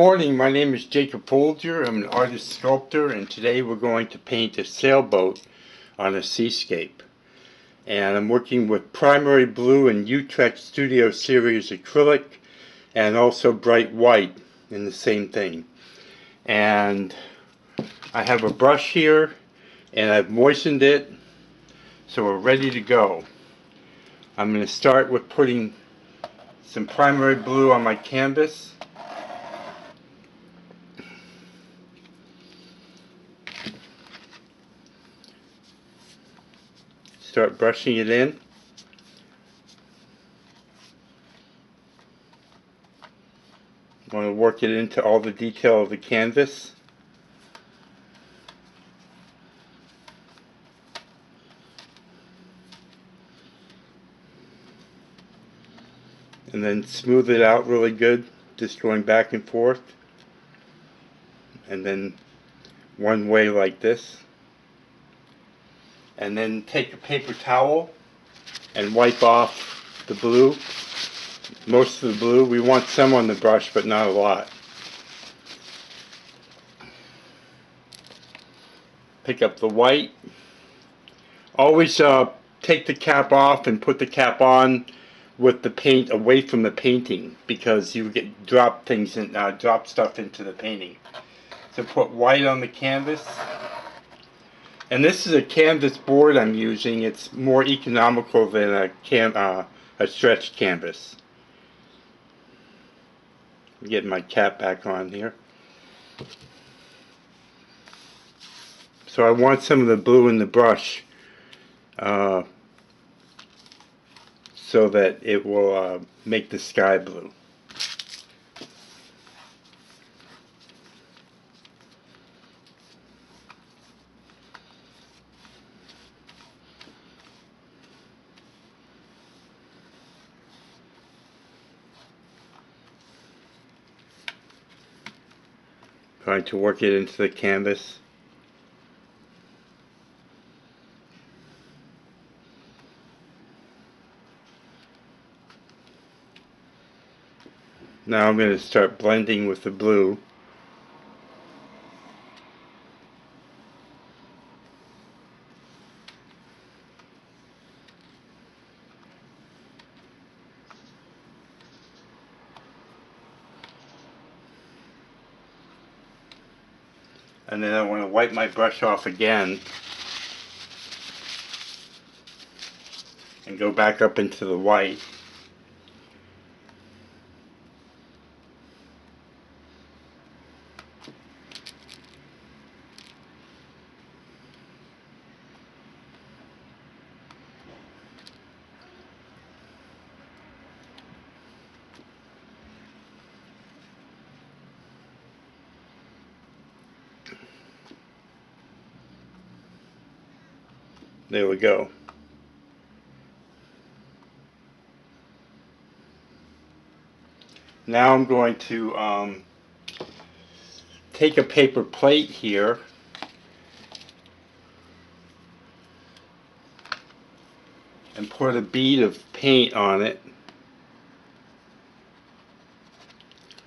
Morning, my name is Jacob Folger. I'm an artist sculptor, and today we're going to paint a sailboat on a seascape. And I'm working with primary blue and Utrecht Studio Series acrylic, and also bright white in the same thing. And I have a brush here, and I've moistened it, so we're ready to go. I'm going to start with putting some primary blue on my canvas. Start brushing it in. I want to work it into all the detail of the canvas. And then smooth it out really good, just going back and forth. And then one way like this. And then take a paper towel and wipe off the blue. Most of the blue. We want some on the brush, but not a lot. Pick up the white. Always take the cap off and put the cap on with the paint away from the painting, because you get drop things and drop stuff into the painting. So put white on the canvas. And this is a canvas board I'm using. It's more economical than a stretched canvas. Get my cap back on here. So I want some of the blue in the brush so that it will make the sky blue. Trying to work it into the canvas. Now I'm going to start blending with the blue. And then I want to wipe my brush off again and go back up into the white. There we go. Now I'm going to take a paper plate here and put a bead of paint on it,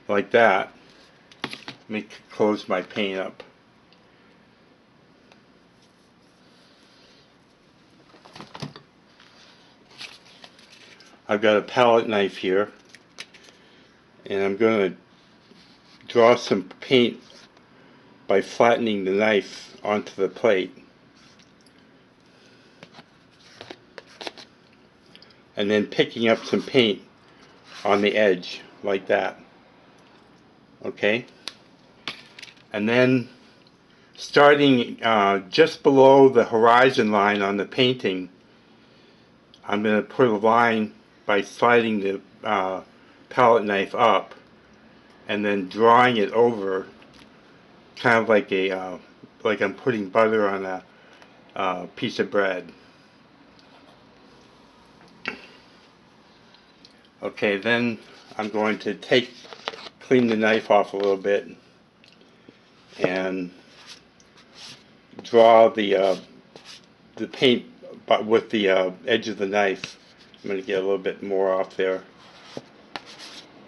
like that. Let me close my paint up. I've got a palette knife here, and I'm going to draw some paint by flattening the knife onto the plate. And then picking up some paint on the edge, like that. Okay? And then starting just below the horizon line on the painting, I'm going to put a line by sliding the palette knife up and then drawing it over, kind of like a like I'm putting butter on a piece of bread. Okay, then I'm going to clean the knife off a little bit and draw the paint with the edge of the knife. I'm going to get a little bit more off there,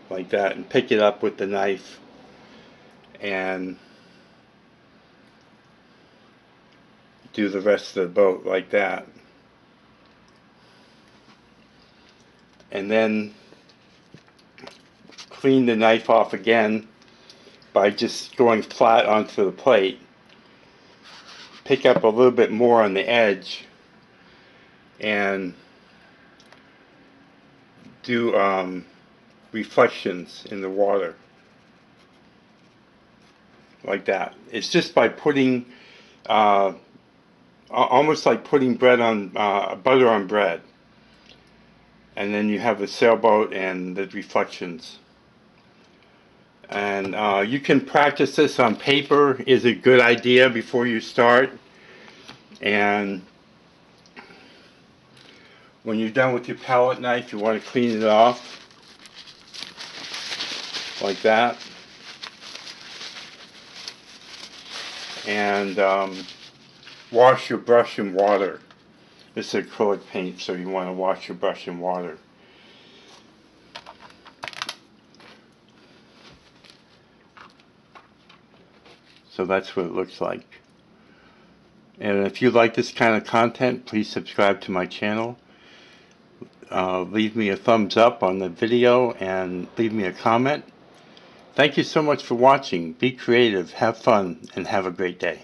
like that, and pick it up with the knife and do the rest of the boat like that. And then clean the knife off again by just going flat onto the plate. Pick up a little bit more on the edge and do reflections in the water like that. It's just by putting almost like putting bread on butter on bread, and then you have the sailboat and the reflections. And you can practice this on paper, is a good idea before you start. And when you're done with your palette knife, you want to clean it off like that. And wash your brush in water. This is acrylic paint, so you want to wash your brush in water. So that's what it looks like. And if you like this kind of content, please subscribe to my channel. Leave me a thumbs up on the video and leave me a comment. Thank you so much for watching. Be creative, have fun, and have a great day.